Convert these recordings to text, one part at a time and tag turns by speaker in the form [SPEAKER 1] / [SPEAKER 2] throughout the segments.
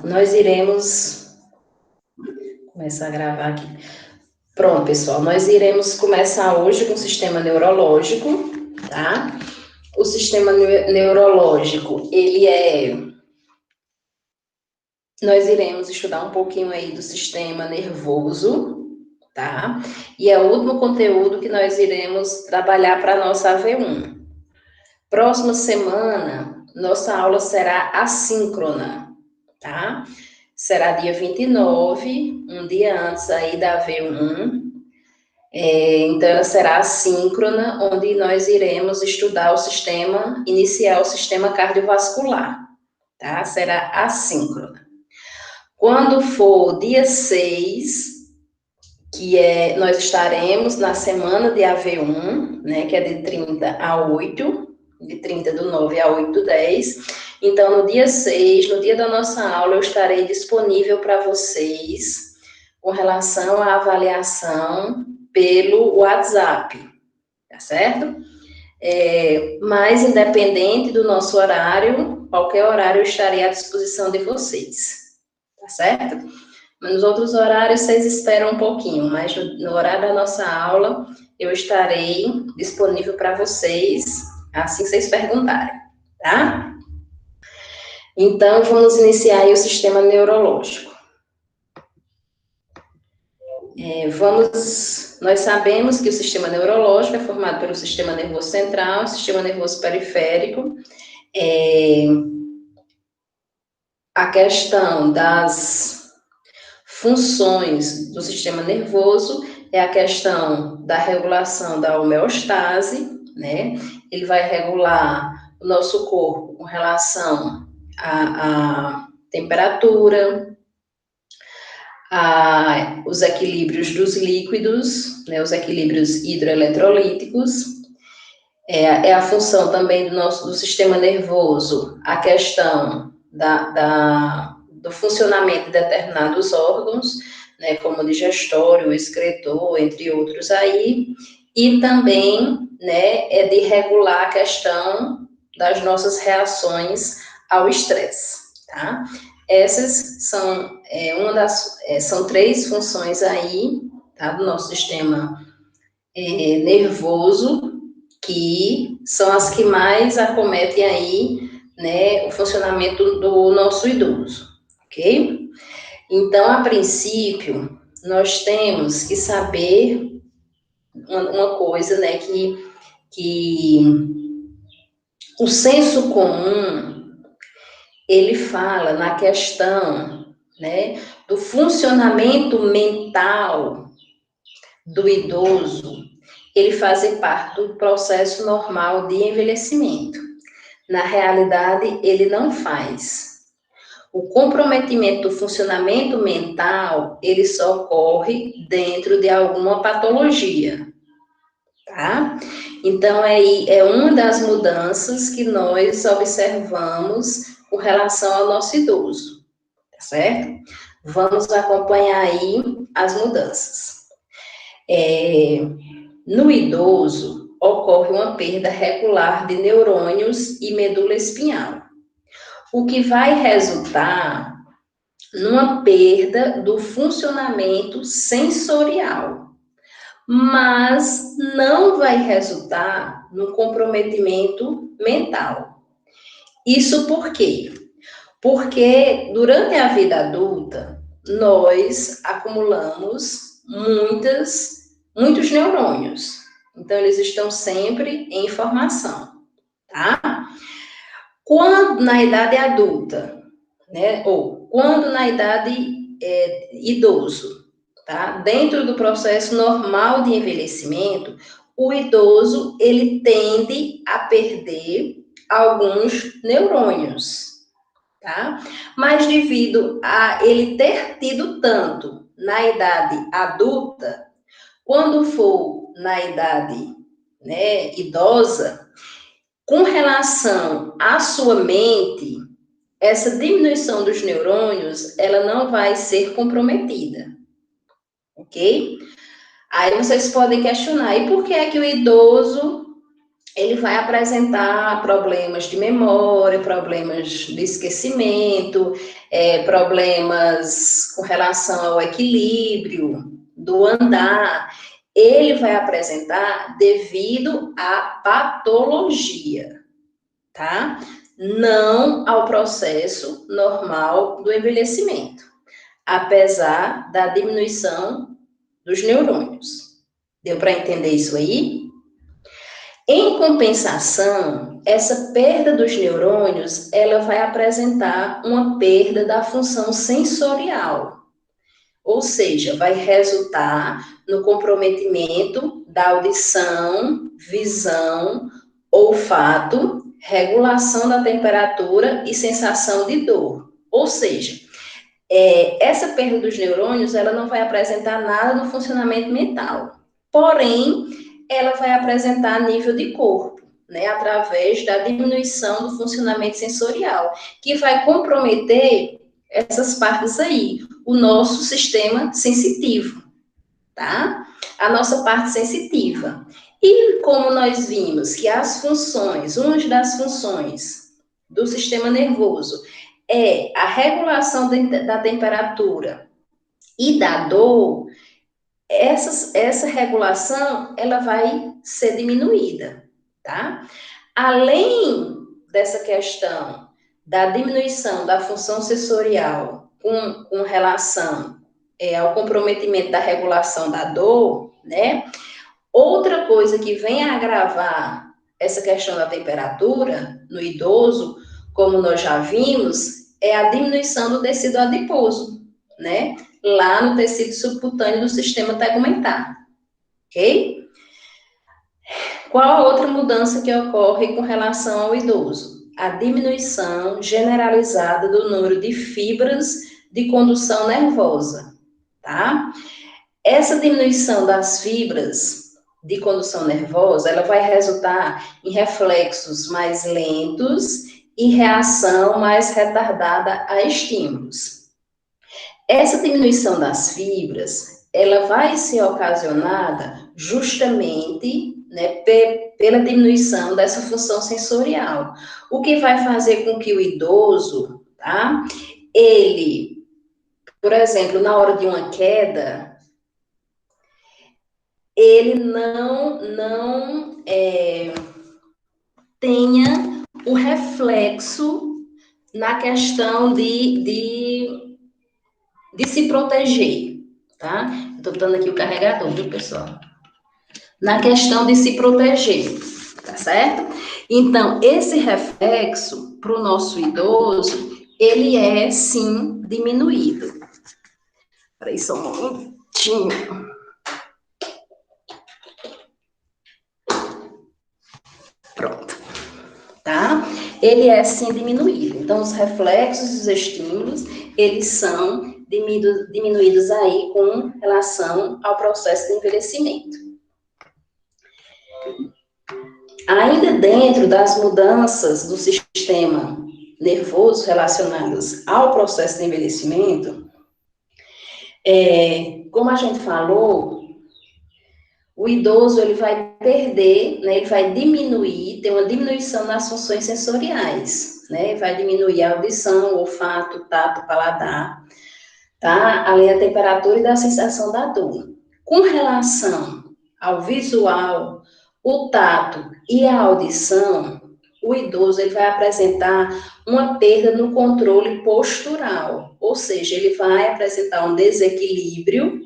[SPEAKER 1] nós iremos começar a gravar aqui. Pronto, pessoal, nós iremos começar hoje com o sistema neurológico, tá? O sistema neurológico, nós iremos estudar um pouquinho aí do sistema nervoso, tá? E é o último conteúdo que nós iremos trabalhar para a nossa AV1. Próxima semana, nossa aula será assíncrona, tá? Será dia 29, um dia antes aí da AV1. Então, ela será assíncrona, onde nós iremos estudar iniciar o sistema cardiovascular, tá? Será assíncrona. Quando for dia 6, nós estaremos na semana de AV1, né, que é de 30 a 8, de 30/9 a 8/10. Então, no dia 6, no dia da nossa aula, eu estarei disponível para vocês com relação à avaliação pelo WhatsApp, tá certo? Mas, independente do nosso horário, qualquer horário eu estarei à disposição de vocês, tá certo? Nos outros horários, vocês esperam um pouquinho, mas no horário da nossa aula, eu estarei disponível para vocês, assim que vocês perguntarem, tá? Então, vamos iniciar aí o sistema neurológico. Nós sabemos que o sistema neurológico é formado pelo sistema nervoso central, sistema nervoso periférico, a questão das funções do sistema nervoso é a questão da regulação da homeostase, né? Ele vai regular o nosso corpo com relação à temperatura, os equilíbrios dos líquidos, né? Os equilíbrios hidroeletrolíticos. É a função também do sistema nervoso, a questão do funcionamento de determinados órgãos, né, como o digestório, o excretor, entre outros aí, e também, né, é de regular a questão das nossas reações ao estresse, tá? Essas são 3 funções aí, tá, do nosso sistema nervoso, que são as que mais acometem aí, né, o funcionamento do nosso idoso, ok? Então, a princípio, nós temos que saber uma coisa, né, que o senso comum, ele fala na questão, né, do funcionamento mental do idoso, ele fazer parte do processo normal de envelhecimento. Na realidade, ele não faz. O comprometimento do funcionamento mental, ele só ocorre dentro de alguma patologia, tá? Então, é uma das mudanças que nós observamos com relação ao nosso idoso, tá certo? Vamos acompanhar aí as mudanças. No idoso, ocorre uma perda regular de neurônios e medula espinhal, o que vai resultar numa perda do funcionamento sensorial, mas não vai resultar no comprometimento mental. Isso por quê? Porque durante a vida adulta, nós acumulamos muitos neurônios. Então, eles estão sempre em formação, tá? Quando na idade adulta, né, ou quando na idade idoso, tá? Dentro do processo normal de envelhecimento, o idoso, ele tende a perder alguns neurônios, tá? Mas devido a ele ter tido tanto na idade adulta, quando for na idade, né, idosa, com relação à sua mente, essa diminuição dos neurônios, ela não vai ser comprometida, ok? Aí vocês podem questionar, e por que é que o idoso ele vai apresentar problemas de memória, problemas de esquecimento, problemas com relação ao equilíbrio do andar. Ele vai apresentar devido à patologia, tá? Não ao processo normal do envelhecimento, apesar da diminuição dos neurônios. Deu para entender isso aí? Em compensação, essa perda dos neurônios, ela vai apresentar uma perda da função sensorial, ou seja, vai resultar no comprometimento da audição, visão, olfato, regulação da temperatura e sensação de dor. Ou seja, essa perda dos neurônios, ela não vai apresentar nada no funcionamento mental, porém, ela vai apresentar nível de corpo, né, através da diminuição do funcionamento sensorial, que vai comprometer essas partes aí, o nosso sistema sensitivo, tá? A nossa parte sensitiva. E como nós vimos que as funções, uma das funções do sistema nervoso é a regulação da temperatura e da dor, essa regulação, ela vai ser diminuída, tá? Além dessa questão da diminuição da função sensorial com relação ao comprometimento da regulação da dor, né? Outra coisa que vem a agravar essa questão da temperatura no idoso, como nós já vimos, é a diminuição do tecido adiposo, né? Lá no tecido subcutâneo do sistema tegumentar, ok? Qual a outra mudança que ocorre com relação ao idoso? A diminuição generalizada do número de fibras de condução nervosa, tá? Essa diminuição das fibras de condução nervosa, ela vai resultar em reflexos mais lentos e reação mais retardada a estímulos. Essa diminuição das fibras, ela vai ser ocasionada justamente, né, pela diminuição dessa função sensorial, o que vai fazer com que o idoso, tá, ele, por exemplo, na hora de uma queda, ele não tenha o reflexo na questão de se proteger, tá? Estou dando aqui o carregador, viu, pessoal? Na questão de se proteger, tá certo? Então, esse reflexo para o nosso idoso, ele é, sim, diminuído. Peraí, só um momentinho. Pronto. Tá? Ele é, sim, diminuído. Então, os reflexos e os estímulos, eles são diminuídos aí com relação ao processo de envelhecimento. Ainda dentro das mudanças do sistema nervoso relacionadas ao processo de envelhecimento, como a gente falou, o idoso ele vai perder, né, ele vai diminuir, tem uma diminuição nas funções sensoriais, né, vai diminuir a audição, o olfato, o tato, o paladar, tá? Além da temperatura e da sensação da dor. Com relação ao visual, o tato e a audição, o idoso ele vai apresentar uma perda no controle postural, ou seja, ele vai apresentar um desequilíbrio,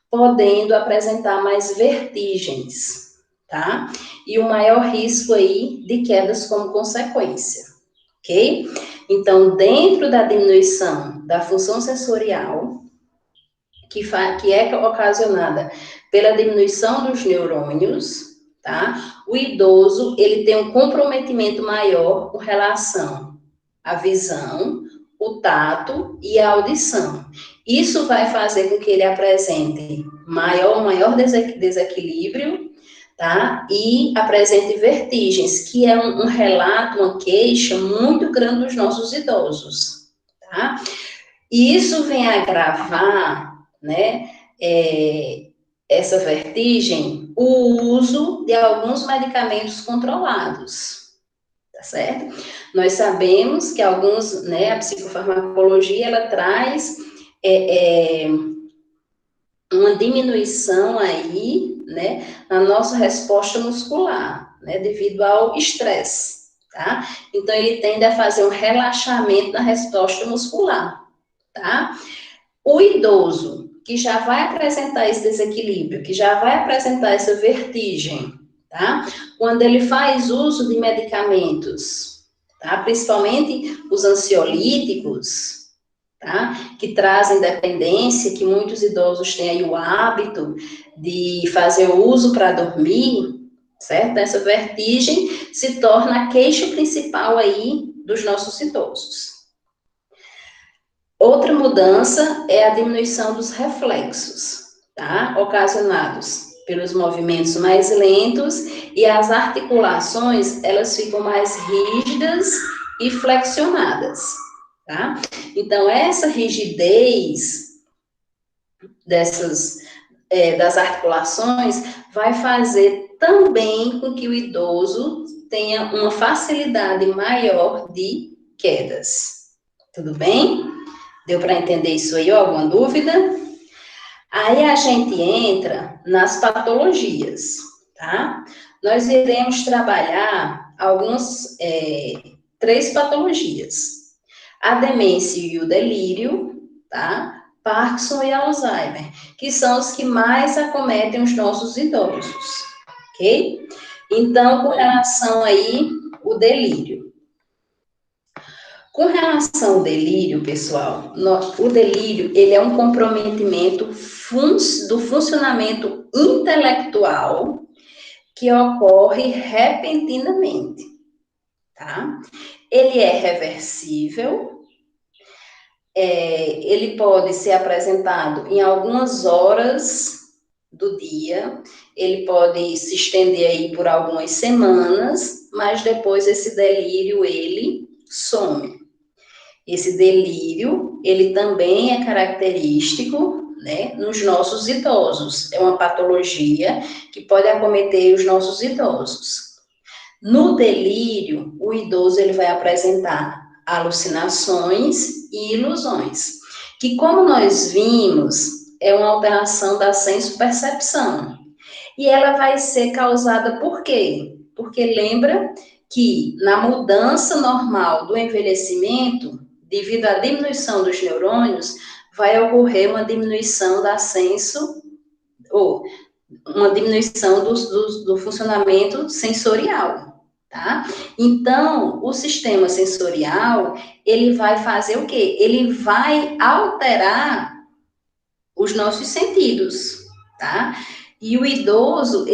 [SPEAKER 1] podendo apresentar mais vertigens, tá? E o maior risco aí de quedas como consequência, ok? Então, dentro da diminuição da função sensorial, que é ocasionada pela diminuição dos neurônios, tá? O idoso, ele tem um comprometimento maior com relação à visão, o tato e a audição. Isso vai fazer com que ele apresente maior desequilíbrio, tá? E apresente vertigens, que é um relato, uma queixa muito grande dos nossos idosos, tá? E isso vem agravar, né, essa vertigem o uso de alguns medicamentos controlados, tá certo? Nós sabemos que alguns, né, a psicofarmacologia, ela traz uma diminuição aí, né, na nossa resposta muscular, né, devido ao estresse, tá? Então, ele tende a fazer um relaxamento na resposta muscular, tá? O idoso, que já vai apresentar esse desequilíbrio, que já vai apresentar essa vertigem, tá? Quando ele faz uso de medicamentos, tá? Principalmente os ansiolíticos, tá? Que trazem dependência, que muitos idosos têm aí o hábito de fazer o uso para dormir, certo? Essa vertigem se torna a queixa principal aí dos nossos idosos. Outra mudança é a diminuição dos reflexos, tá? Ocasionados pelos movimentos mais lentos e as articulações, elas ficam mais rígidas e flexionadas, tá? Então, essa rigidez das articulações vai fazer também com que o idoso tenha uma facilidade maior de quedas. Tudo bem? Deu para entender isso aí? Alguma dúvida? Aí a gente entra nas patologias, tá? Nós iremos trabalhar três patologias. A demência e o delírio, tá? Parkinson e Alzheimer, que são os que mais acometem os nossos idosos, ok? Então, com relação aí, o delírio. Com relação ao delírio, pessoal, o delírio, ele é um comprometimento do funcionamento intelectual que ocorre repentinamente, tá? Ele é reversível, ele pode ser apresentado em algumas horas do dia, ele pode se estender aí por algumas semanas, mas depois esse delírio, ele some. Esse delírio, ele também é característico, né, nos nossos idosos. É uma patologia que pode acometer os nossos idosos. No delírio, o idoso ele vai apresentar alucinações e ilusões, que, como nós vimos, é uma alteração da senso-percepção. E ela vai ser causada por quê? Porque lembra que na mudança normal do envelhecimento, devido à diminuição dos neurônios, vai ocorrer uma diminuição da senso, ou uma diminuição do funcionamento sensorial, tá? Então, o sistema sensorial, ele vai fazer o quê? Ele vai alterar os nossos sentidos, tá? E o idoso,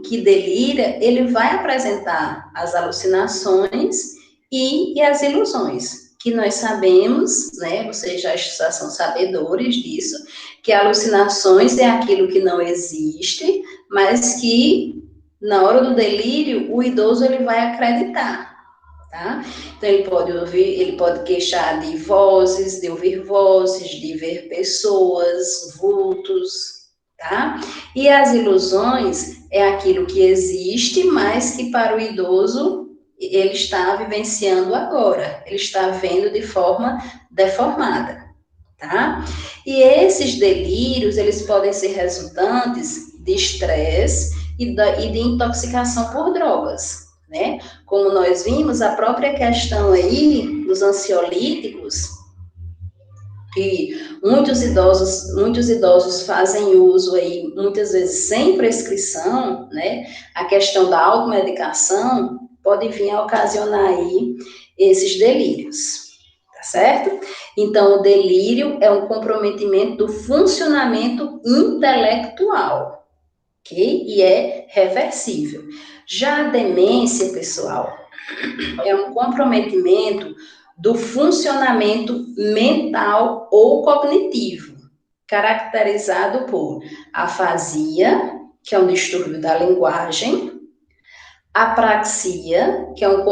[SPEAKER 1] que delira, ele vai apresentar as alucinações e as ilusões, que nós sabemos, né, vocês já são sabedores disso, que alucinações é aquilo que não existe, mas que na hora do delírio, o idoso ele vai acreditar, tá? Então ele pode queixar de vozes, de ouvir vozes, de ver pessoas, vultos, tá? E as ilusões é aquilo que existe, mas que para o idoso ele está vivenciando agora, ele está vendo de forma deformada, tá? E esses delírios, eles podem ser resultantes de estresse e de intoxicação por drogas, né? Como nós vimos, a própria questão aí dos ansiolíticos, que muitos idosos fazem uso aí, muitas vezes sem prescrição, né? A questão da automedicação pode vir a ocasionar aí esses delírios, tá certo? Então, o delírio é um comprometimento do funcionamento intelectual, ok? E é reversível. Já a demência, pessoal, é um comprometimento do funcionamento mental ou cognitivo, caracterizado por afasia, que é um distúrbio da linguagem, apraxia, que é um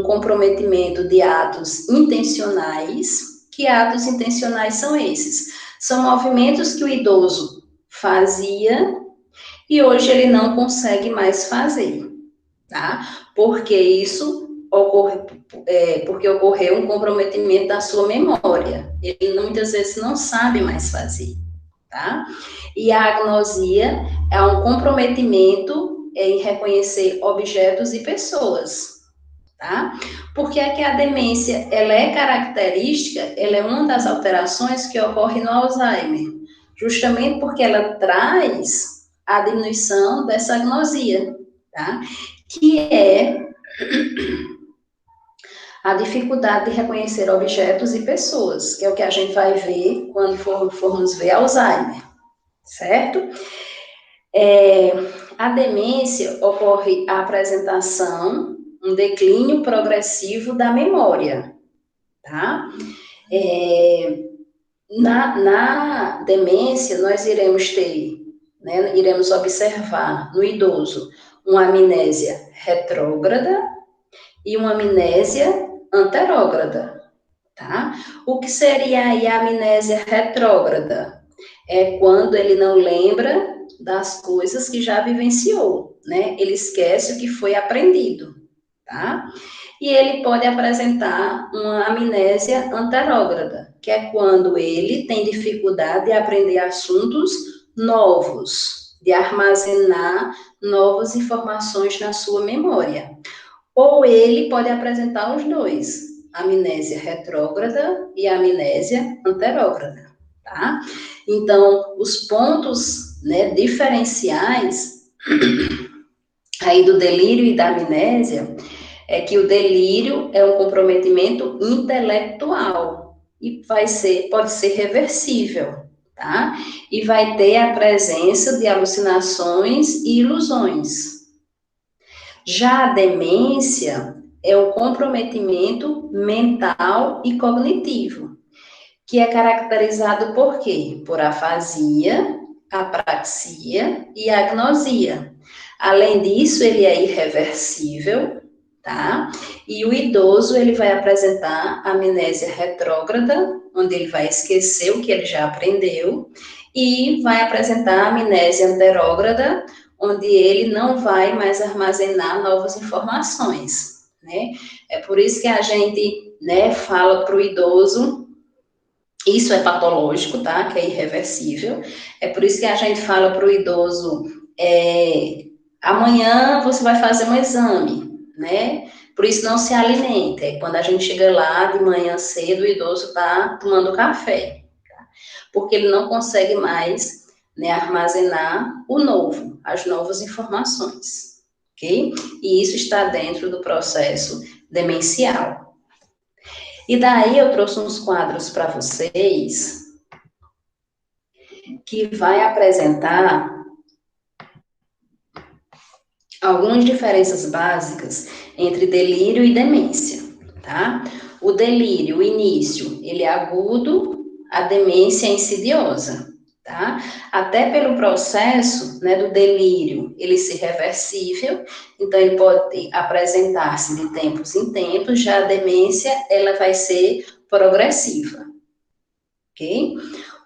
[SPEAKER 1] comprometimento de atos intencionais. Que atos intencionais são esses? São movimentos que o idoso fazia e hoje ele não consegue mais fazer, tá? Porque isso porque ocorreu um comprometimento da sua memória. Ele muitas vezes não sabe mais fazer, tá? E a agnosia é um comprometimento em reconhecer objetos e pessoas, tá? Porque é que a demência, ela é característica, ela é uma das alterações que ocorre no Alzheimer, justamente porque ela traz a diminuição dessa agnosia, tá? Que é a dificuldade de reconhecer objetos e pessoas, que é o que a gente vai ver quando formos ver Alzheimer, certo? A demência ocorre a apresentação, um declínio progressivo da memória, tá? Na demência, nós iremos ter, né, iremos observar no idoso uma amnésia retrógrada e uma amnésia anterógrada, tá? O que seria aí a amnésia retrógrada? É quando ele não lembra das coisas que já vivenciou, né? Ele esquece o que foi aprendido, tá? E ele pode apresentar uma amnésia anterógrada, que é quando ele tem dificuldade de aprender assuntos novos, de armazenar novas informações na sua memória. Ou ele pode apresentar os dois, amnésia retrógrada e amnésia anterógrada, tá? Então, os pontos, né, diferenciais aí do delírio e da amnésia é que o delírio é um comprometimento intelectual e pode ser reversível, tá? E vai ter a presença de alucinações e ilusões. Já a demência é o comprometimento mental e cognitivo, que é caracterizado por quê? Por afasia, apraxia e agnosia. Além disso, ele é irreversível, tá? E o idoso, ele vai apresentar amnésia retrógrada, onde ele vai esquecer o que ele já aprendeu, e vai apresentar amnésia anterógrada, onde ele não vai mais armazenar novas informações, né? É por isso que a gente, né, fala para o idoso, isso é patológico, tá? Que é irreversível. É por isso que a gente fala para o idoso, amanhã você vai fazer um exame, né? Por isso não se alimenta. É quando a gente chega lá de manhã cedo, o idoso está tomando café, tá? Porque ele não consegue mais, né, armazenar o novo, as novas informações, ok? E isso está dentro do processo demencial. E daí eu trouxe uns quadros para vocês que vai apresentar algumas diferenças básicas entre delírio e demência, tá? O delírio, o início, ele é agudo, a demência é insidiosa, tá? Até pelo processo, né, do delírio, ele ser reversível, então ele pode apresentar-se de tempos em tempos, já a demência, ela vai ser progressiva, ok?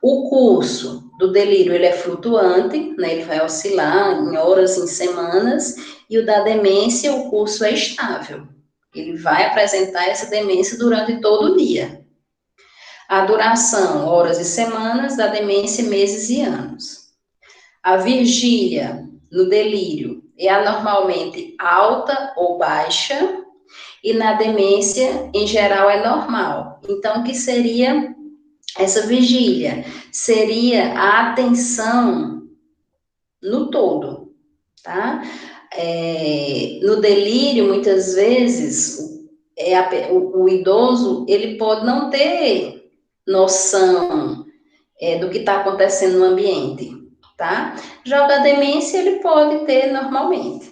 [SPEAKER 1] O curso do delírio, ele é flutuante, né? Ele vai oscilar em horas, em semanas, e o da demência, o curso é estável. Ele vai apresentar essa demência durante todo o dia. A duração, horas e semanas, da demência, meses e anos. A vigília no delírio é anormalmente alta ou baixa, e na demência, em geral, é normal. Então, o que seria essa vigília? Seria a atenção no todo, tá? No delírio, muitas vezes, o idoso, ele pode não ter noção do que está acontecendo no ambiente, tá? Já o da demência, ele pode ter normalmente.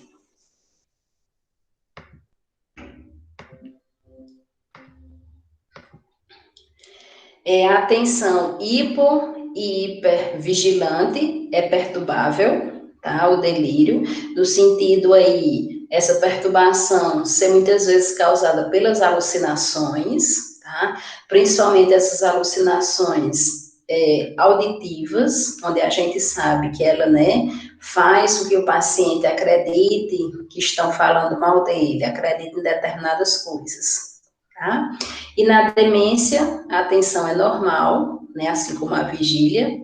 [SPEAKER 1] A atenção hipo e hipervigilante é perturbável, tá? O delírio, no sentido aí, essa perturbação ser muitas vezes causada pelas alucinações, tá? Principalmente essas alucinações auditivas, onde a gente sabe que ela, né, faz com que o paciente acredite que estão falando mal dele, acredite em determinadas coisas, tá? E na demência, a atenção é normal, né, assim como a vigília,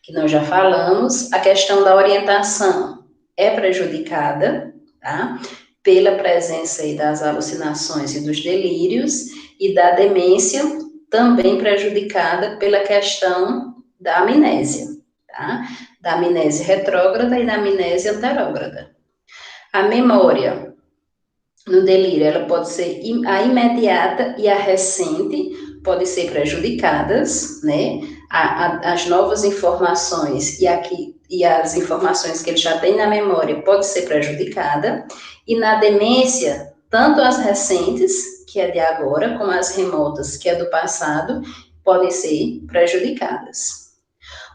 [SPEAKER 1] que nós já falamos, a questão da orientação é prejudicada, tá? Pela presença aí das alucinações e dos delírios, e da demência também prejudicada pela questão da amnésia, tá? Da amnésia retrógrada e da amnésia anterógrada. A memória no delírio, ela pode ser a imediata e a recente, podem ser prejudicadas, né? As novas informações e as informações que ele já tem na memória pode ser prejudicada, e na demência, tanto as recentes, que é de agora, como as remotas, que é do passado, podem ser prejudicadas.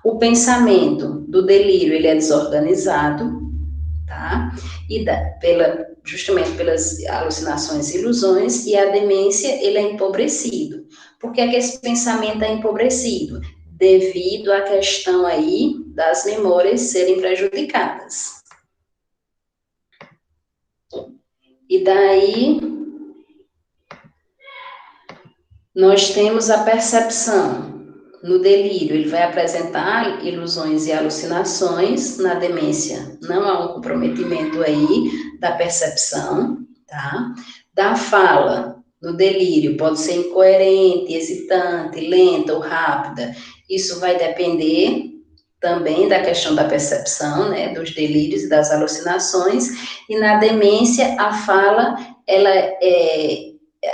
[SPEAKER 1] O pensamento do delírio, ele é desorganizado, tá? E justamente pelas alucinações e ilusões, e a demência, ele é empobrecido. Por que é que esse pensamento é empobrecido? Devido à questão aí das memórias serem prejudicadas. E daí, nós temos a percepção. No delírio, ele vai apresentar ilusões e alucinações. Na demência, não há um comprometimento aí da percepção, tá? Da fala, no delírio, pode ser incoerente, hesitante, lenta ou rápida. Isso vai depender também da questão da percepção, né, dos delírios e das alucinações. E na demência, a fala, ela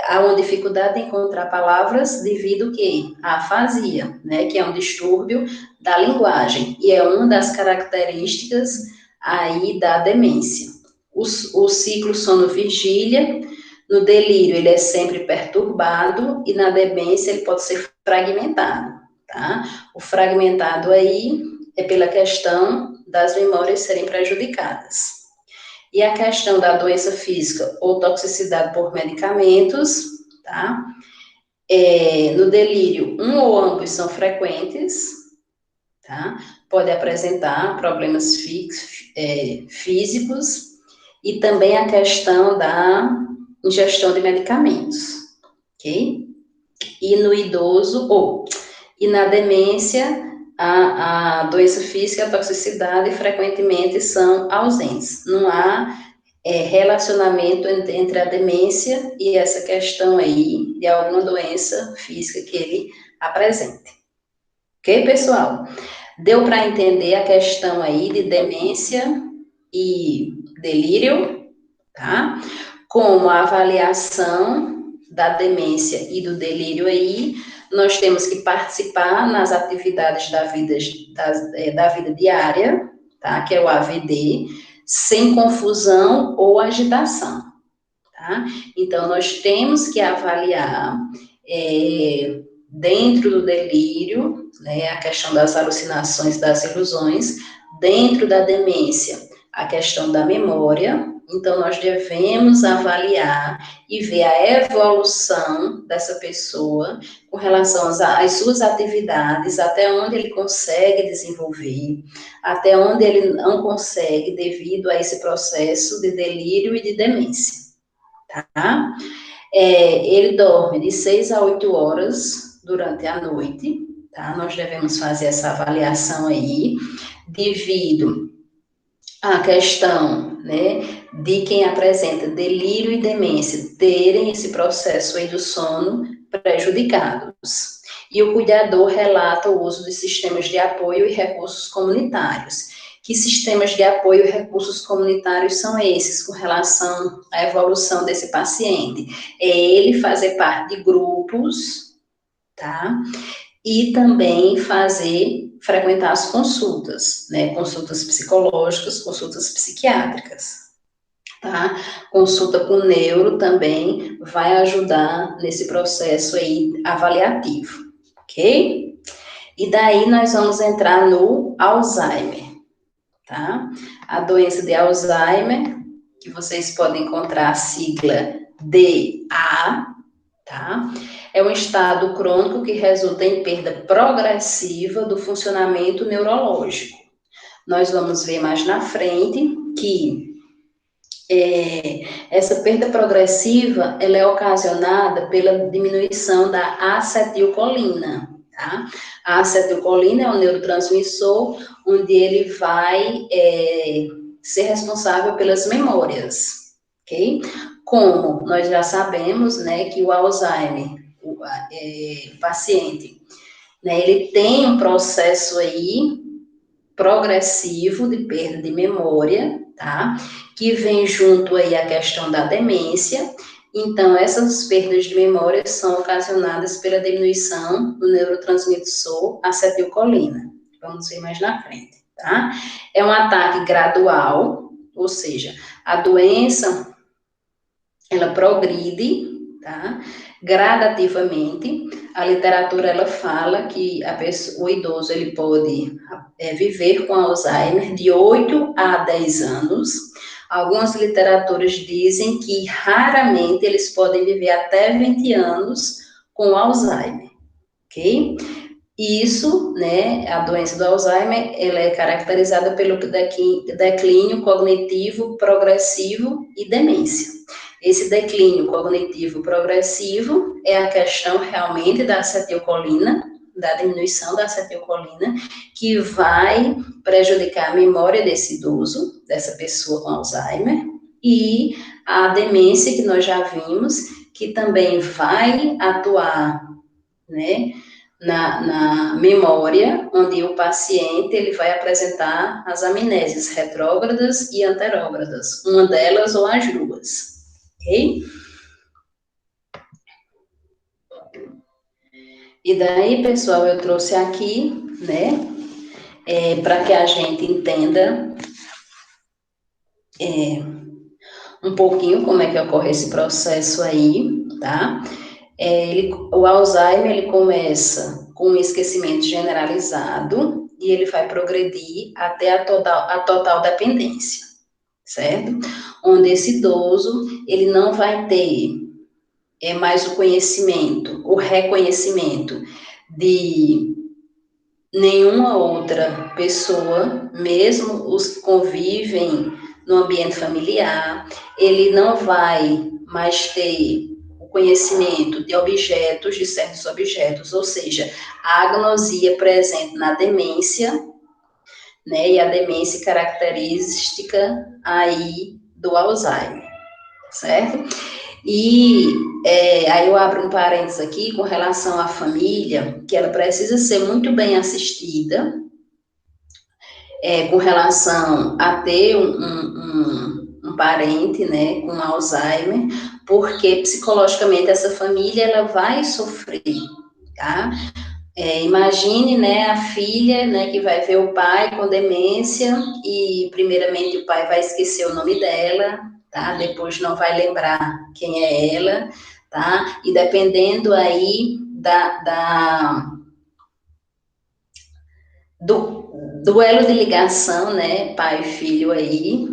[SPEAKER 1] há uma dificuldade em encontrar palavras devido que à afasia, né, que é um distúrbio da linguagem, e é uma das características aí da demência. O ciclo sono-vigília, no delírio ele é sempre perturbado, e na demência ele pode ser fragmentado, tá? O fragmentado aí é pela questão das memórias serem prejudicadas. E a questão da doença física ou toxicidade por medicamentos, tá? No delírio, um ou ambos são frequentes, tá? Pode apresentar problemas físicos, e também a questão da ingestão de medicamentos, ok? E no idoso, e na demência, a doença física, a toxicidade frequentemente são ausentes. Não há relacionamento entre a demência e essa questão aí de alguma doença física que ele apresente. Ok, pessoal? Deu para entender a questão aí de demência e delírio, tá? Como a avaliação da demência e do delírio aí, nós temos que participar nas atividades da vida diária, tá? Que é o AVD, sem confusão ou agitação, tá? Então, nós temos que avaliar dentro do delírio, né, a questão das alucinações, das ilusões, dentro da demência, a questão da memória. Então, nós devemos avaliar e ver a evolução dessa pessoa com relação às suas atividades, até onde ele consegue desenvolver, até onde ele não consegue devido a esse processo de delírio e de demência, tá? Ele dorme de 6 a 8 horas durante a noite, tá? Nós devemos fazer essa avaliação aí, devido à questão, né, de quem apresenta delírio e demência terem esse processo aí do sono prejudicados. E o cuidador relata o uso de sistemas de apoio e recursos comunitários. Que sistemas de apoio e recursos comunitários são esses com relação à evolução desse paciente? É ele fazer parte de grupos, tá? E também frequentar as consultas, né? Consultas psicológicas, consultas psiquiátricas, tá? Consulta com neuro também vai ajudar nesse processo aí avaliativo, ok? E daí nós vamos entrar no Alzheimer, tá? A doença de Alzheimer, que vocês podem encontrar a sigla DA, tá? É um estado crônico que resulta em perda progressiva do funcionamento neurológico. Nós vamos ver mais na frente que essa perda progressiva ela é ocasionada pela diminuição da acetilcolina, tá? A acetilcolina é um neurotransmissor onde ele vai ser responsável pelas memórias, ok? Como nós já sabemos, né, que o Alzheimer, o paciente, né, ele tem um processo aí progressivo de perda de memória, tá? Que vem junto aí a questão da demência. Então, essas perdas de memória são ocasionadas pela diminuição do neurotransmissor acetilcolina. Vamos ver mais na frente, tá? É um ataque gradual, ou seja, a doença, ela progride, tá? Gradativamente. A literatura, ela fala que o idoso, ele pode viver com Alzheimer de 8 a 10 anos. Algumas literaturas dizem que raramente eles podem viver até 20 anos com Alzheimer, ok? Isso, né, a doença do Alzheimer, ela é caracterizada pelo declínio cognitivo progressivo e demência. Esse declínio cognitivo progressivo é a questão realmente da acetilcolina, da diminuição da acetilcolina, que vai prejudicar a memória desse idoso, dessa pessoa com Alzheimer, e a demência que nós já vimos, que também vai atuar, né, na memória, onde o paciente ele vai apresentar as amnésias retrógradas e anterógradas, uma delas ou as duas, ok? E daí, pessoal, eu trouxe aqui, né, para que a gente entenda um pouquinho como é que ocorre esse processo aí, tá? O Alzheimer, ele começa com um esquecimento generalizado e ele vai progredir até a total dependência, certo? Onde esse idoso, ele não vai ter mais o conhecimento, o reconhecimento de nenhuma outra pessoa, mesmo os que convivem no ambiente familiar, ele não vai mais ter o conhecimento de objetos, de certos objetos, ou seja, a agnosia presente na demência, né, e a demência característica aí do Alzheimer, certo? E aí eu abro um parênteses aqui com relação à família, que ela precisa ser muito bem assistida, com relação a ter um parente, né, com Alzheimer, porque psicologicamente essa família, ela vai sofrer, tá? Imagine, né, a filha, né, que vai ver o pai com demência e, primeiramente, o pai vai esquecer o nome dela, tá? Depois não vai lembrar quem é ela, tá? E dependendo aí do elo de ligação, né, pai e filho aí,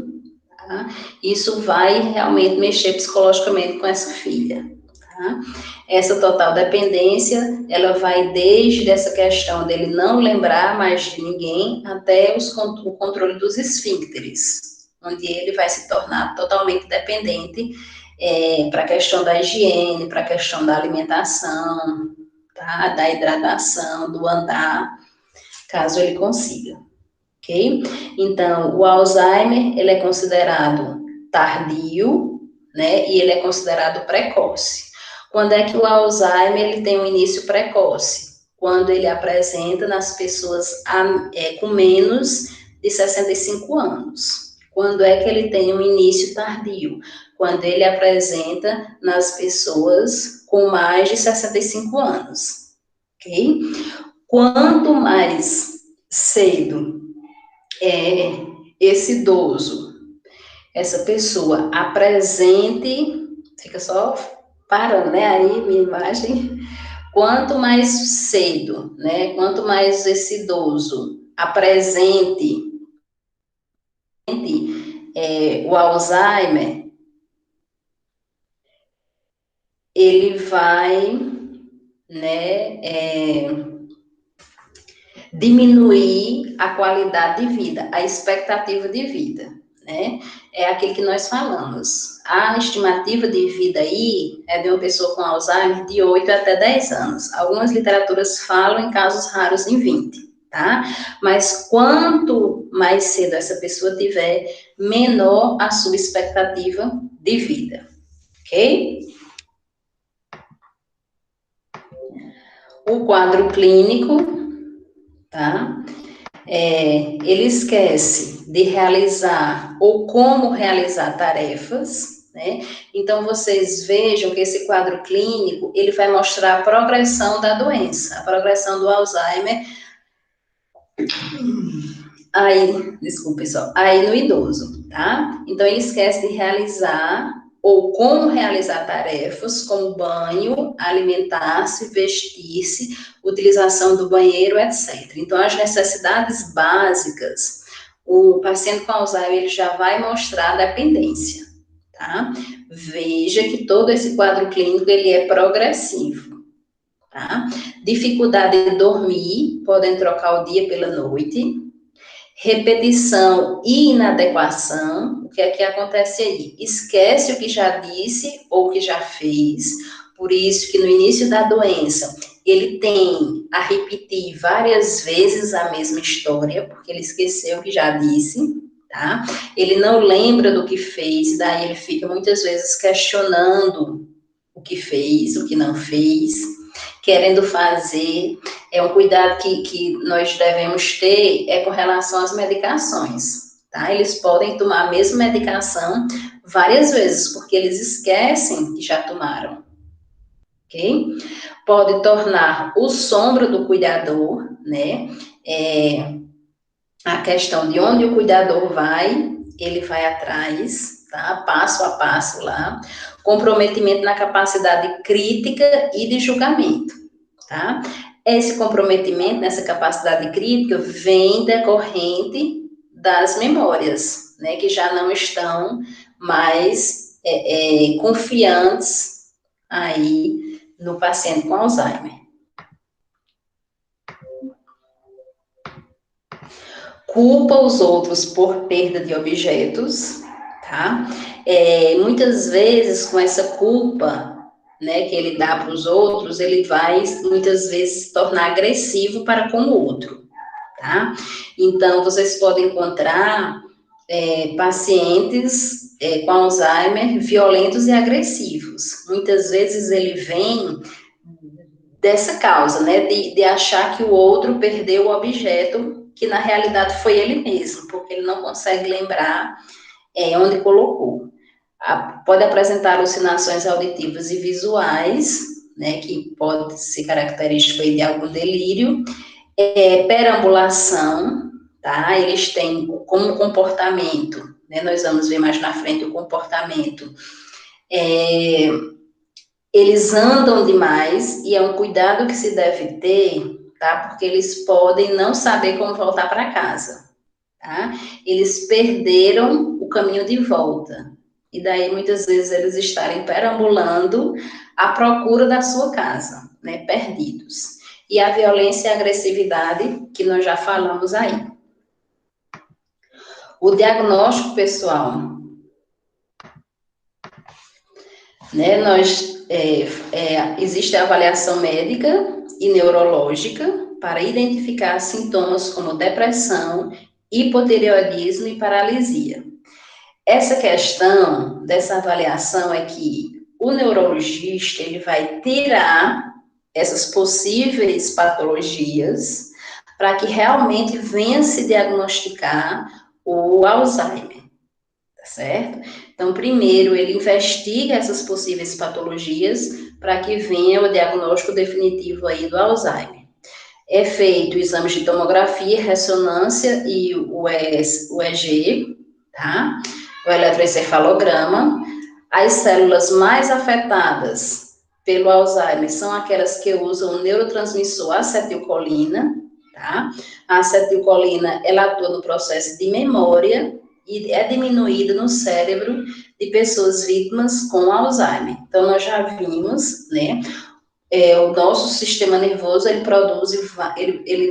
[SPEAKER 1] tá? Isso vai realmente mexer psicologicamente com essa filha, tá? Essa total dependência, ela vai desde essa questão dele não lembrar mais de ninguém até o controle dos esfíncteres, onde ele vai se tornar totalmente dependente para a questão da higiene, para a questão da alimentação, tá? Da hidratação, do andar, caso ele consiga, ok? Então, o Alzheimer, ele é considerado tardio, né? E ele é considerado precoce. Quando é que o Alzheimer ele tem um início precoce? Quando ele apresenta nas pessoas com menos de 65 anos. Quando é que ele tem um início tardio? Quando ele apresenta nas pessoas com mais de 65 anos, ok? Quanto mais cedo esse idoso, essa pessoa apresente, fica só parando, né, aí minha imagem, quanto mais cedo, né, quanto mais esse idoso apresente o Alzheimer, ele vai né, diminuir a qualidade de vida, a expectativa de vida, né? É aquilo que nós falamos. A estimativa de vida aí é de uma pessoa com Alzheimer de 8 até 10 anos. Algumas literaturas falam em casos raros em 20, tá? Mas quanto mais cedo essa pessoa tiver, menor a sua expectativa de vida, ok? O quadro clínico, tá? Ele esquece de realizar ou como realizar tarefas, né? Então, vocês vejam que esse quadro clínico, ele vai mostrar a progressão da doença, a progressão do Alzheimer, aí, desculpe só, aí no idoso, tá? Então, ele esquece de realizar ou como realizar tarefas como banho, alimentar-se, vestir-se, utilização do banheiro, etc. Então, as necessidades básicas, o paciente com Alzheimer ele já vai mostrar dependência, tá? Veja que todo esse quadro clínico ele é progressivo, tá? Dificuldade de dormir, podem trocar o dia pela noite, repetição e inadequação, o que é que acontece aí? Esquece o que já disse ou o que já fez, por isso que no início da doença ele tem a repetir várias vezes a mesma história, porque ele esqueceu o que já disse, tá? Ele não lembra do que fez, daí ele fica muitas vezes questionando o que fez, o que não fez, querendo fazer. É um cuidado que nós devemos ter com relação às medicações, tá? Eles podem tomar a mesma medicação várias vezes, porque eles esquecem que já tomaram, ok? Pode tornar o sombra do cuidador, né? A questão de onde o cuidador vai, ele vai atrás, tá? Passo a passo lá. Comprometimento na capacidade crítica e de julgamento, tá? Esse comprometimento nessa capacidade crítica vem decorrente das memórias, né? Que já não estão mais confiantes aí no paciente com Alzheimer. Culpa os outros por perda de objetos, tá? Muitas vezes, com essa culpa, né, que ele dá para os outros, ele vai, muitas vezes, se tornar agressivo para com o outro, tá? Então, vocês podem encontrar pacientes com Alzheimer violentos e agressivos. Muitas vezes ele vem dessa causa, né, de achar que o outro perdeu o objeto, que na realidade foi ele mesmo, porque ele não consegue lembrar onde colocou. Pode apresentar alucinações auditivas e visuais, né, que pode ser característico de algum delírio, perambulação, tá, eles têm como comportamento, né, nós vamos ver mais na frente o comportamento, eles andam demais e é um cuidado que se deve ter, tá? Porque eles podem não saber como voltar para casa, tá? Eles perderam o caminho de volta. E daí, muitas vezes, eles estarem perambulando à procura da sua casa, né? Perdidos. E a violência e a agressividade, que nós já falamos aí. O diagnóstico pessoal, né? Existe a avaliação médica e neurológica para identificar sintomas como depressão, hipotireoidismo e paralisia. Essa questão dessa avaliação é que o neurologista ele vai tirar essas possíveis patologias para que realmente venha se diagnosticar o Alzheimer, tá certo? Então, primeiro, ele investiga essas possíveis patologias para que venha o diagnóstico definitivo aí do Alzheimer. É feito exames de tomografia, ressonância e o EEG, tá? O eletroencefalograma. As células mais afetadas pelo Alzheimer são aquelas que usam o neurotransmissor acetilcolina, tá? A acetilcolina, ela atua no processo de memória e é diminuída no cérebro de pessoas vítimas com Alzheimer. Então, nós já vimos, né, o nosso sistema nervoso, ele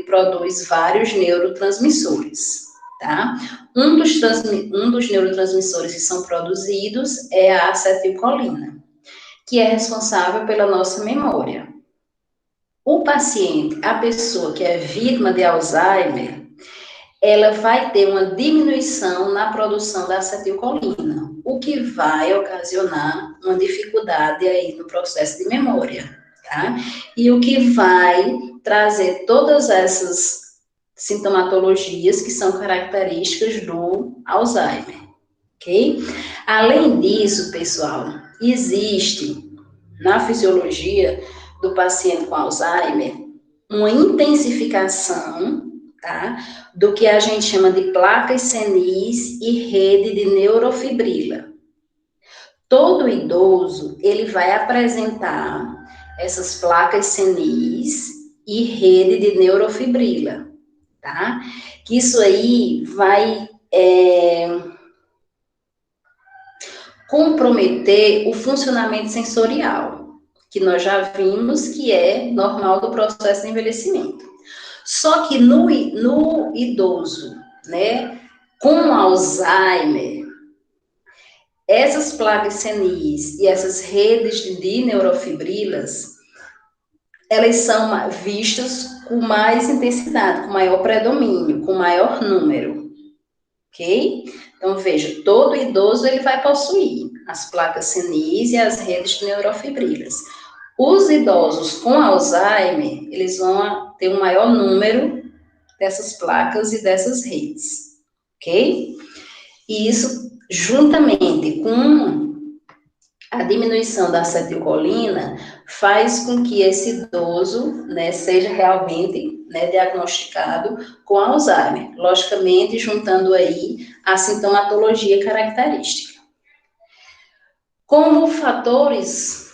[SPEAKER 1] produz vários neurotransmissores, tá? Um dos neurotransmissores que são produzidos é a acetilcolina, que é responsável pela nossa memória. O paciente, a pessoa que é vítima de Alzheimer, ela vai ter uma diminuição na produção da acetilcolina, o que vai ocasionar uma dificuldade aí no processo de memória, tá? E o que vai trazer todas essas sintomatologias que são características do Alzheimer, ok? Além disso, pessoal, existe na fisiologia do paciente com Alzheimer uma intensificação, tá, do que a gente chama de placas senis e rede de neurofibrila. Todo idoso, ele vai apresentar essas placas senis e rede de neurofibrila, tá? Que isso aí vai comprometer o funcionamento sensorial, que nós já vimos que é normal do processo de envelhecimento. Só que no idoso, né, com Alzheimer, essas placas senis e essas redes de neurofibrilas, elas são vistas com mais intensidade, com maior predomínio, com maior número, ok? Então, veja, todo idoso ele vai possuir as placas senis e as redes de neurofibrilas. Os idosos com Alzheimer, eles vão ter um maior número dessas placas e dessas redes, ok? E isso, juntamente com a diminuição da acetilcolina, faz com que esse idoso, né, seja realmente, né, diagnosticado com Alzheimer, logicamente juntando aí a sintomatologia característica. Como fatores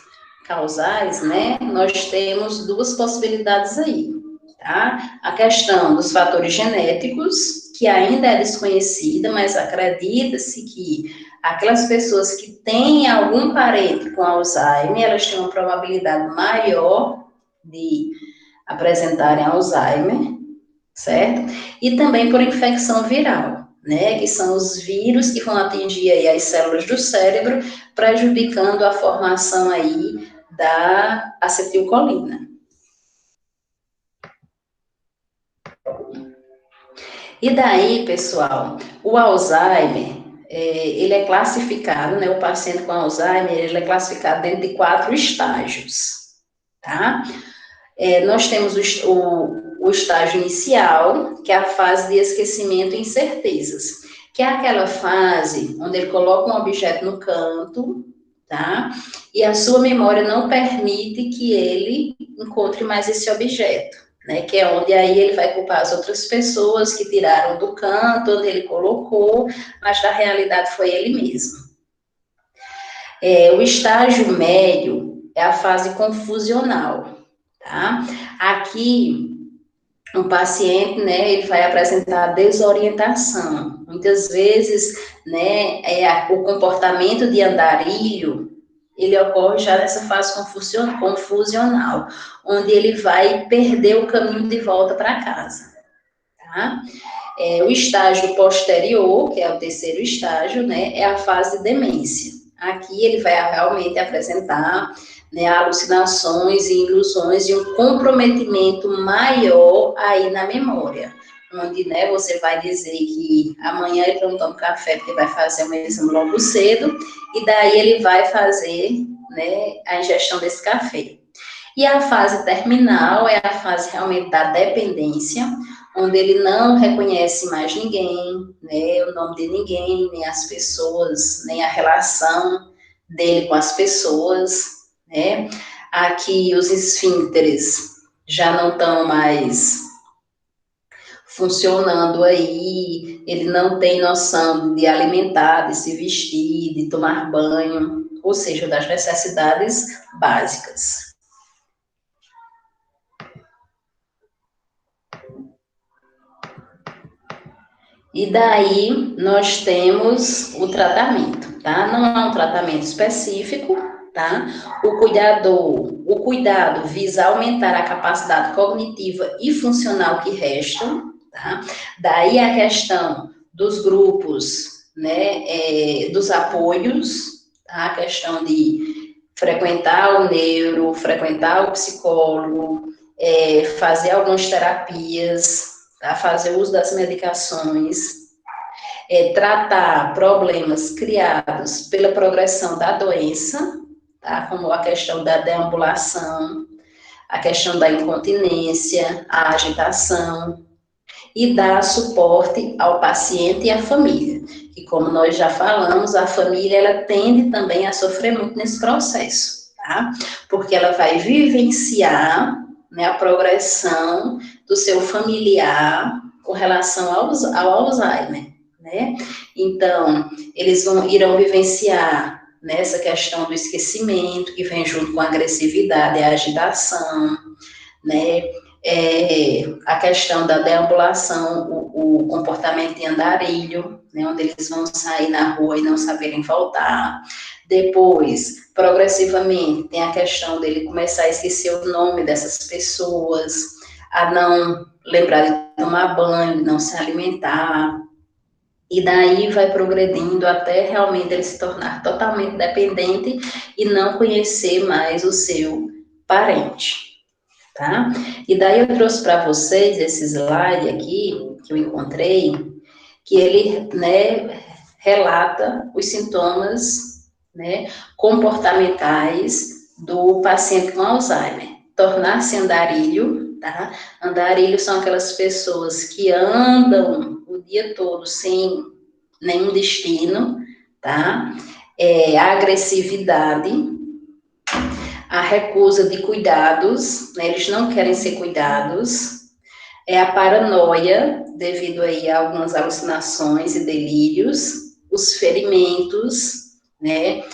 [SPEAKER 1] causais, né, nós temos duas possibilidades aí, tá? A questão dos fatores genéticos, que ainda é desconhecida, mas acredita-se que aquelas pessoas que têm algum parente com Alzheimer, elas têm uma probabilidade maior de apresentarem Alzheimer, certo? E também por infecção viral, né? Que são os vírus que vão atingir aí as células do cérebro, prejudicando a formação aí da acetilcolina. E daí, pessoal, o Alzheimer, ele é classificado, né? O paciente com Alzheimer, ele é classificado dentro de 4 estágios, tá? Nós temos o estágio inicial, que é a fase de esquecimento e incertezas, que é aquela fase onde ele coloca um objeto no canto, tá? E a sua memória não permite que ele encontre mais esse objeto, né? Que é onde aí ele vai culpar as outras pessoas que tiraram do canto, onde ele colocou, mas na realidade foi ele mesmo. O estágio médio é a fase confusional, tá? Aqui, o paciente, né, ele vai apresentar desorientação. Muitas vezes, né, o comportamento de andarilho, ele ocorre já nessa fase confusional, onde ele vai perder o caminho de volta para casa, tá? O estágio posterior, que é o terceiro estágio, né, é a fase de demência. Aqui ele vai realmente apresentar, né, alucinações e ilusões e um comprometimento maior aí na memória, onde, né, você vai dizer que amanhã ele não toma café porque vai fazer um exame logo cedo, e daí ele vai fazer, né, a ingestão desse café. E a fase terminal é a fase realmente da dependência, onde ele não reconhece mais ninguém, né, o nome de ninguém, nem as pessoas, nem a relação dele com as pessoas, né? Aqui os esfíncteres já não estão mais funcionando aí, ele não tem noção de alimentar, de se vestir, de tomar banho, ou seja, das necessidades básicas. E daí nós temos o tratamento, tá? Não é um tratamento específico, tá? O cuidado visa aumentar a capacidade cognitiva e funcional que restam, tá? Daí a questão dos grupos, né, dos apoios, tá? A questão de frequentar o neuro, frequentar o psicólogo, fazer algumas terapias, tá? Fazer uso das medicações, tratar problemas criados pela progressão da doença, tá? Como a questão da deambulação, a questão da incontinência, a agitação, e dar suporte ao paciente e à família. E como nós já falamos, a família ela tende também a sofrer muito nesse processo, tá? Porque ela vai vivenciar, né, a progressão do seu familiar com relação ao Alzheimer, né? Então, eles irão vivenciar nessa questão do esquecimento, que vem junto com a agressividade e a agitação, né? A questão da deambulação, o comportamento de andarilho, né, onde eles vão sair na rua e não saberem voltar. Depois, progressivamente, tem a questão dele começar a esquecer o nome dessas pessoas, a não lembrar de tomar banho, não se alimentar. E daí vai progredindo até realmente ele se tornar totalmente dependente e não conhecer mais o seu parente. Tá? E daí eu trouxe para vocês esse slide aqui, que eu encontrei, que ele, né, relata os sintomas, né, comportamentais do paciente com Alzheimer. Tornar-se andarilho, tá? Andarilho são aquelas pessoas que andam o dia todo sem nenhum destino, tá? A agressividade, a recusa de cuidados, né, eles não querem ser cuidados, a paranoia, devido aí a algumas alucinações e delírios, os ferimentos, né,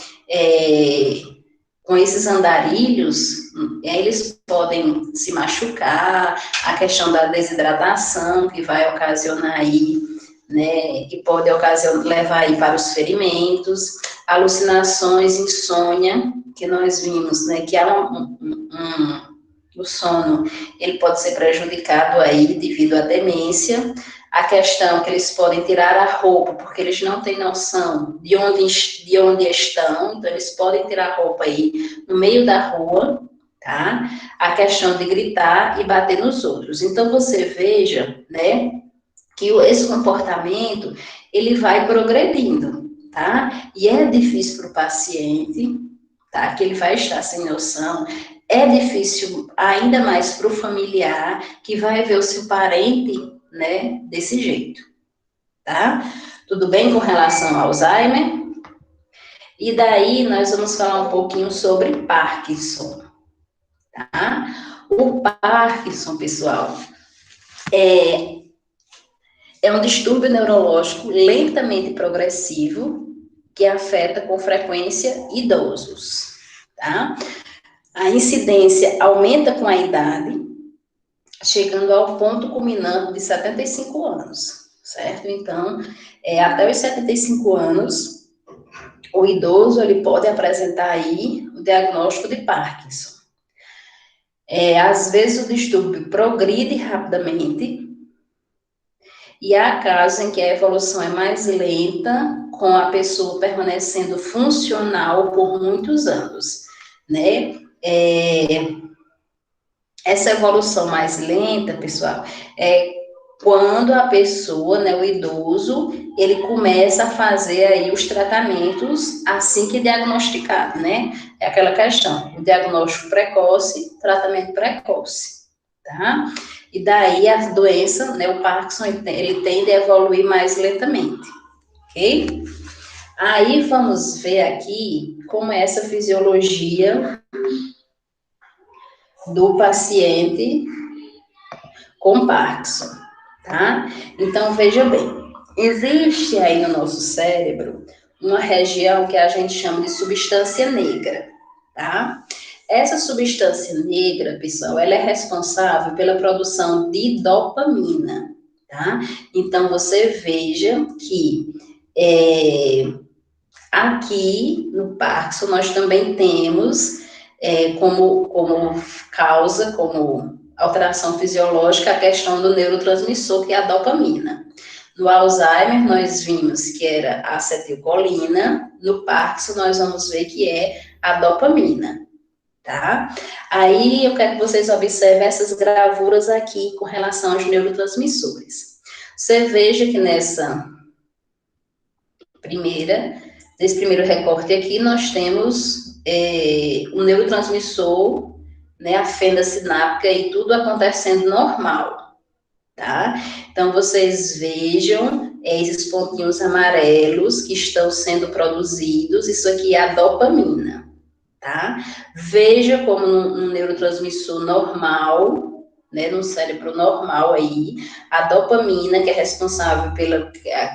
[SPEAKER 1] com esses andarilhos, eles podem se machucar, a questão da desidratação, que vai ocasionar aí, né, que pode levar aí para os ferimentos, alucinações, insônia, que nós vimos, né, que há o sono, ele pode ser prejudicado aí devido à demência, a questão que eles podem tirar a roupa, porque eles não têm noção de onde estão, então eles podem tirar a roupa aí no meio da rua, tá? A questão de gritar e bater nos outros. Então você veja, né, que esse comportamento, ele vai progredindo, tá? E é difícil para o paciente, tá? Que ele vai estar sem noção, é difícil ainda mais para o familiar, que vai ver o seu parente, né, desse jeito, tá? Tudo bem com relação ao Alzheimer? E daí nós vamos falar um pouquinho sobre Parkinson, tá? O Parkinson, pessoal, é um distúrbio neurológico lentamente progressivo que afeta com frequência idosos, tá? A incidência aumenta com a idade, chegando ao ponto culminante de 75 anos, certo? Então, até os 75 anos, o idoso ele pode apresentar aí o diagnóstico de Parkinson. Às vezes o distúrbio progride rapidamente, e há casos em que a evolução é mais lenta, com a pessoa permanecendo funcional por muitos anos, né? Essa evolução mais lenta, pessoal, é quando a pessoa, né, o idoso, ele começa a fazer aí os tratamentos assim que diagnosticado, né? É aquela questão, o diagnóstico precoce, tratamento precoce, tá? E daí a doença, né, o Parkinson, ele tende a evoluir mais lentamente, ok? Aí vamos ver aqui como é essa fisiologia do paciente com Parkinson, tá? Então, veja bem, existe aí no nosso cérebro uma região que a gente chama de substância negra, tá? Essa substância negra, pessoal, ela é responsável pela produção de dopamina, tá? Então, você veja que Aqui no Parkinson nós também temos como causa, como alteração fisiológica, a questão do neurotransmissor, que é a dopamina. No Alzheimer, nós vimos que era a acetilcolina, no Parkinson, nós vamos ver que é a dopamina, tá? Aí eu quero que vocês observem essas gravuras aqui com relação aos neurotransmissores. Você veja que nesse primeiro recorte aqui, nós temos o neurotransmissor, né, a fenda sináptica e tudo acontecendo normal, tá? Então, vocês vejam esses pontinhos amarelos que estão sendo produzidos, isso aqui é a dopamina, tá? Veja como num neurotransmissor normal, né, no cérebro normal aí, a dopamina, que é responsável pela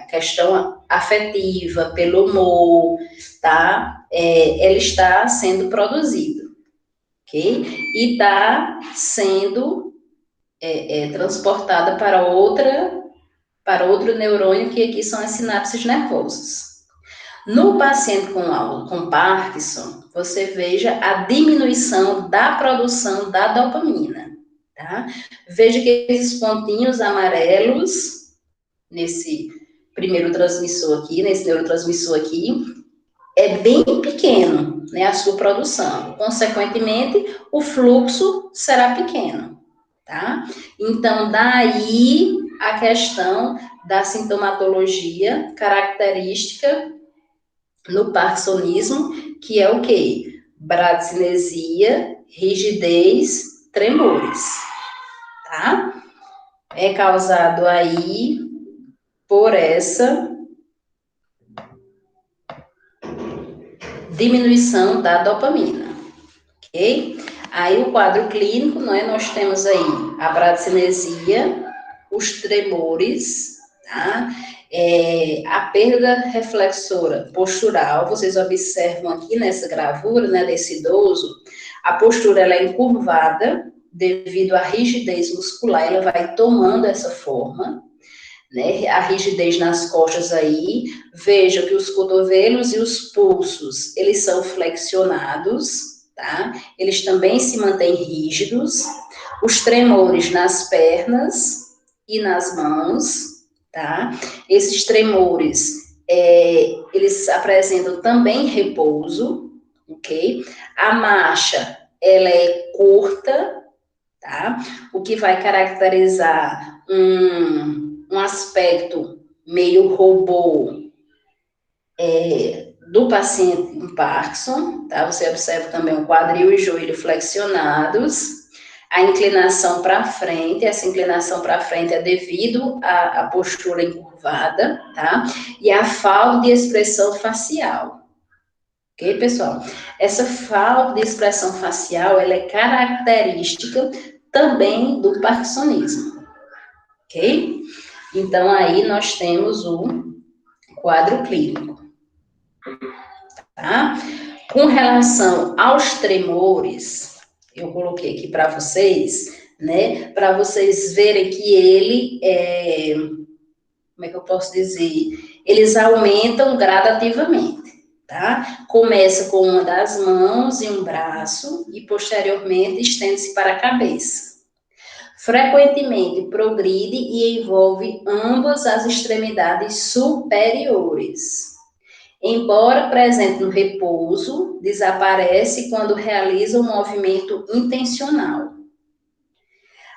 [SPEAKER 1] questão afetiva, pelo humor, tá? Ela está sendo produzida, ok? E está sendo transportada para outro neurônio, que aqui são as sinapses nervosas. No paciente com Parkinson, você veja a diminuição da produção da dopamina, tá? Veja que esses pontinhos amarelos, nesse primeiro transmissor aqui, nesse neurotransmissor aqui, é bem pequeno, né, a sua produção. Consequentemente, o fluxo será pequeno, tá? Então, daí a questão da sintomatologia característica no parkinsonismo, que é o quê? Bradicinesia, rigidez, tremores, tá? É causado aí por essa diminuição da dopamina, ok? Aí o quadro clínico, né, nós temos aí a bradicinesia, os tremores, tá? A perda reflexora postural, vocês observam aqui nessa gravura, né, desse idoso, a postura ela é encurvada devido à rigidez muscular, ela vai tomando essa forma, né, a rigidez nas costas aí, veja que os cotovelos e os pulsos, eles são flexionados, tá? Eles também se mantêm rígidos, os tremores nas pernas e nas mãos, tá? Esses tremores, eles apresentam também repouso, ok? A marcha, ela é curta, tá? O que vai caracterizar um aspecto meio robô do paciente em Parkinson, tá? Você observa também o quadril e joelho flexionados, a inclinação para frente, essa inclinação para frente é devido à postura encurvada, tá? E a falta de expressão facial. Ok, pessoal? Essa falta de expressão facial, ela é característica também do parkinsonismo, ok? Então, aí nós temos o quadro clínico, tá? Com relação aos tremores, eu coloquei aqui para vocês, né? Para vocês verem que como é que eu posso dizer? Eles aumentam gradativamente, tá? Começa com uma das mãos e um braço e posteriormente estende-se para a cabeça. Frequentemente progride e envolve ambas as extremidades superiores. Embora presente no repouso, desaparece quando realiza um movimento intencional.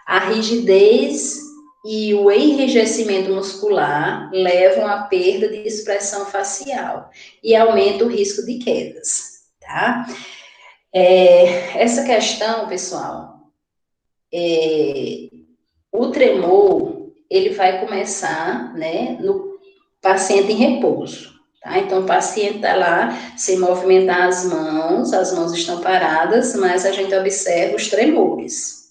[SPEAKER 1] A rigidez e o enrijecimento muscular levam à perda de expressão facial e aumenta o risco de quedas, tá? Essa questão, pessoal, o tremor, ele vai começar, né, no paciente em repouso, tá? Então, o paciente está lá sem movimentar as mãos estão paradas, mas a gente observa os tremores.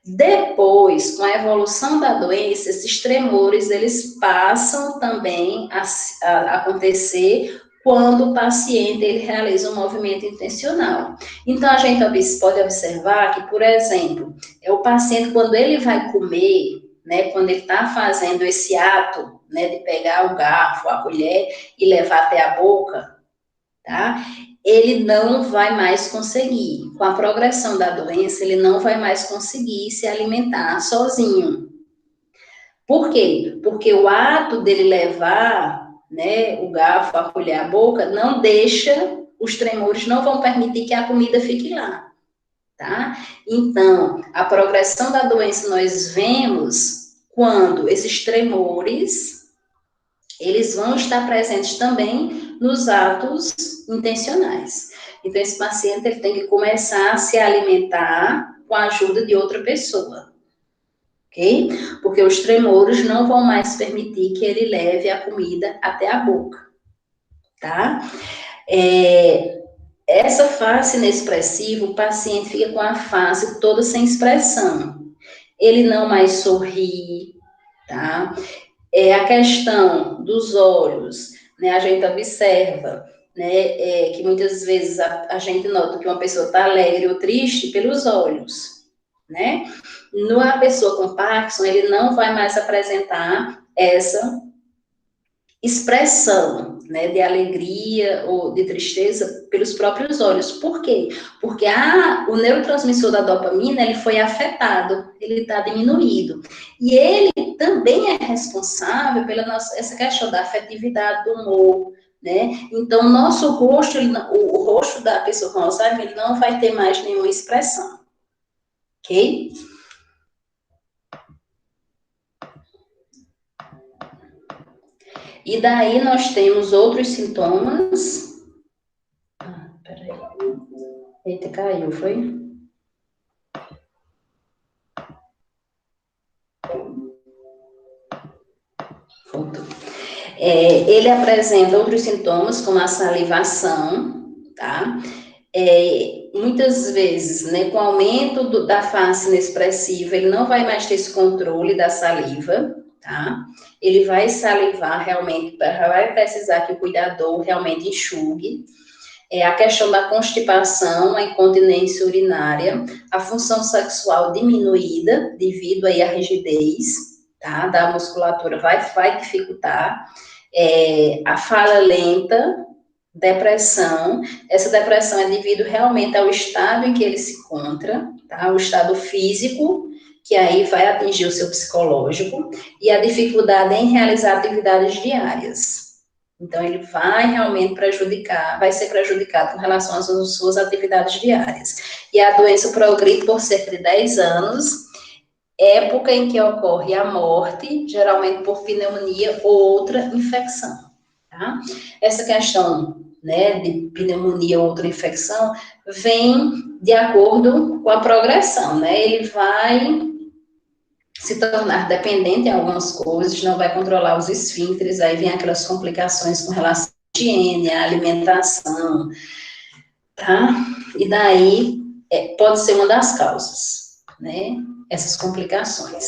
[SPEAKER 1] Depois, com a evolução da doença, esses tremores, eles passam também a acontecer quando o paciente ele realiza um movimento intencional. Então, a gente pode observar que, por exemplo, o paciente, quando ele vai comer, né, quando ele está fazendo esse ato, né, de pegar o garfo, a colher e levar até a boca, tá? Ele não vai mais conseguir. Com a progressão da doença, ele não vai mais conseguir se alimentar sozinho. Por quê? Porque o ato dele levar, né, o garfo, a colher, a boca, não deixa, os tremores não vão permitir que a comida fique lá, tá? Então, a progressão da doença nós vemos quando esses tremores, eles vão estar presentes também nos atos intencionais. Então, esse paciente ele tem que começar a se alimentar com a ajuda de outra pessoa, ok? Porque os tremores não vão mais permitir que ele leve a comida até a boca, tá? Essa face inexpressiva, o paciente fica com a face toda sem expressão. Ele não mais sorri, tá? A questão dos olhos, né? A gente observa, né? Que muitas vezes a gente nota que uma pessoa está alegre ou triste pelos olhos, né? Na pessoa com Parkinson, ele não vai mais apresentar essa expressão, né, de alegria ou de tristeza pelos próprios olhos. Por quê? Porque o neurotransmissor da dopamina, ele foi afetado, ele está diminuído. E ele também é responsável pela essa questão da afetividade, do humor, né? Então, o nosso rosto, o rosto da pessoa com Alzheimer, ele não vai ter mais nenhuma expressão. Ok? E daí nós temos outros sintomas. Peraí. Eita, caiu, foi? Voltou. Ele apresenta outros sintomas, como a salivação, tá? Muitas vezes, né, com o aumento da face inexpressiva, ele não vai mais ter esse controle da saliva, tá? Ele vai salivar realmente, vai precisar que o cuidador realmente enxugue. A questão da constipação, a incontinência urinária, a função sexual diminuída devido aí à rigidez, tá, da musculatura vai dificultar, a fala lenta, depressão. Essa depressão é devido realmente ao estado em que ele se encontra, tá, o estado físico, que aí vai atingir o seu psicológico, e a dificuldade em realizar atividades diárias. Então, ele vai realmente prejudicar, vai ser prejudicado com relação às suas atividades diárias. E a doença progride por cerca de 10 anos, época em que ocorre a morte, geralmente por pneumonia ou outra infecção, tá? Essa questão, né, de pneumonia ou outra infecção, vem de acordo com a progressão, né? Ele vai se tornar dependente em algumas coisas, não vai controlar os esfíncteres, aí vem aquelas complicações com relação à higiene, à alimentação, tá? E daí pode ser uma das causas, né? Essas complicações.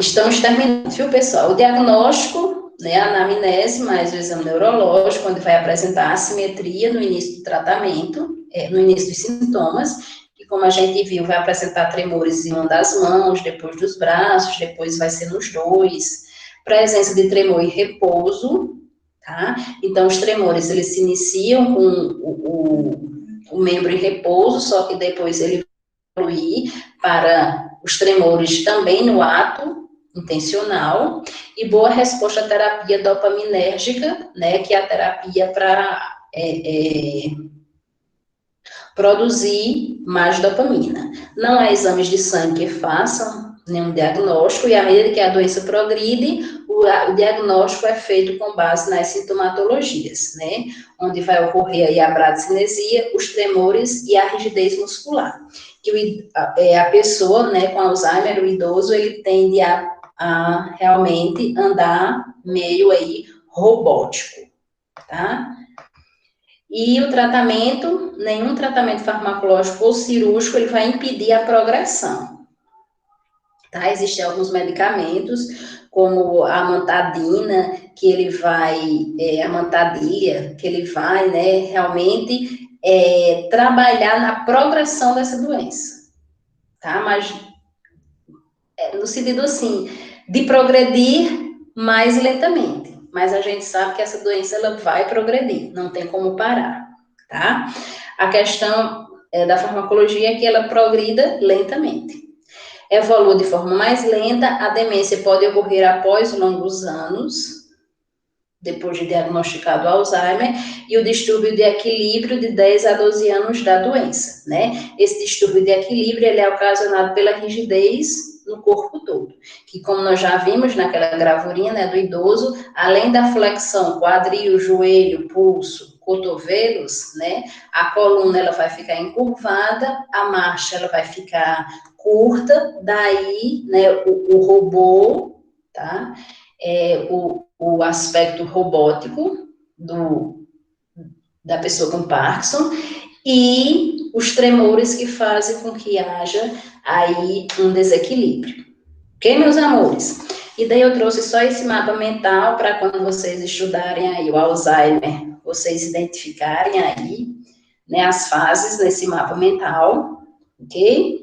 [SPEAKER 1] Estamos terminando, viu, pessoal? O diagnóstico, né, a anamnese, mais o exame neurológico, onde vai apresentar assimetria no início do tratamento, no início dos sintomas, e como a gente viu, vai apresentar tremores em uma das mãos, depois dos braços, depois vai ser nos dois, presença de tremor e repouso, tá? Então, os tremores, eles se iniciam com o membro em repouso, só que depois ele vai evoluir para os tremores também no ato intencional, e boa resposta à terapia dopaminérgica, né, que é a terapia para produzir mais dopamina. Não há exames de sangue que façam nenhum diagnóstico, e à medida que a doença progride, o diagnóstico é feito com base nas sintomatologias, né, onde vai ocorrer aí a bradicinesia, os tremores e a rigidez muscular. Que a pessoa, né, com Alzheimer, o idoso, ele tende a realmente andar meio aí robótico, tá? E o tratamento, nenhum tratamento farmacológico ou cirúrgico, ele vai impedir a progressão, tá? Existem alguns medicamentos, como a amantadina, que ele vai, a amantadilha, que ele vai, né, realmente trabalhar na progressão dessa doença, tá? Mas no sentido assim, de progredir mais lentamente, mas a gente sabe que essa doença ela vai progredir, não tem como parar, tá? A questão da farmacologia é que ela progrida lentamente. Evolui de forma mais lenta, a demência pode ocorrer após longos anos, depois de diagnosticado Alzheimer, e o distúrbio de equilíbrio de 10 a 12 anos da doença, né? Esse distúrbio de equilíbrio, ele é ocasionado pela rigidez no corpo todo, que como nós já vimos naquela gravurinha, né, do idoso, além da flexão, quadril, joelho, pulso, cotovelos, né, a coluna ela vai ficar encurvada, a marcha ela vai ficar curta, daí, né, o robô, tá, o aspecto robótico da pessoa com Parkinson e os tremores que fazem com que haja aí um desequilíbrio. Ok, meus amores? E daí eu trouxe só esse mapa mental para quando vocês estudarem aí o Alzheimer, vocês identificarem aí, né, as fases desse mapa mental, ok?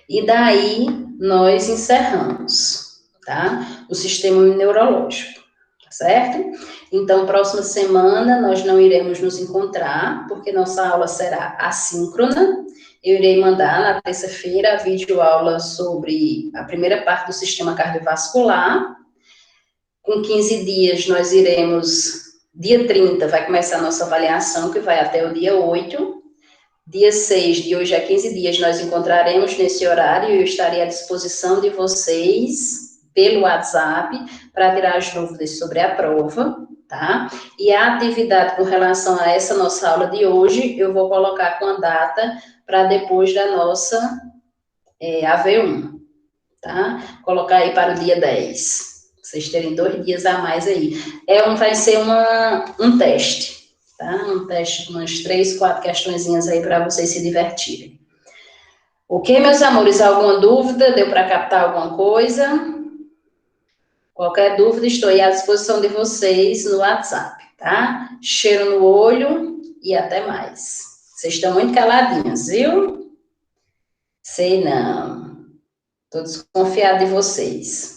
[SPEAKER 1] E daí nós encerramos, tá? O sistema neurológico, tá certo? Então, próxima semana nós não iremos nos encontrar, porque nossa aula será assíncrona. Eu irei mandar na terça-feira a videoaula sobre a primeira parte do sistema cardiovascular. Com 15 dias nós iremos, dia 30 vai começar a nossa avaliação, que vai até o dia 8. Dia 6, de hoje a 15 dias, nós encontraremos nesse horário e eu estarei à disposição de vocês pelo WhatsApp para tirar as dúvidas sobre a prova, tá? E a atividade com relação a essa nossa aula de hoje, eu vou colocar com a data para depois da nossa AV1, tá? Colocar aí para o dia 10. Vocês terem 2 dias a mais aí. Vai ser um teste. Tá? Um teste com umas 3, 4 questõezinhas aí para vocês se divertirem. Ok, meus amores? Alguma dúvida? Deu para captar alguma coisa? Qualquer dúvida, estou aí à disposição de vocês no WhatsApp, tá? Cheiro no olho e até mais. Vocês estão muito caladinhos, viu? Sei não. Estou desconfiada de vocês.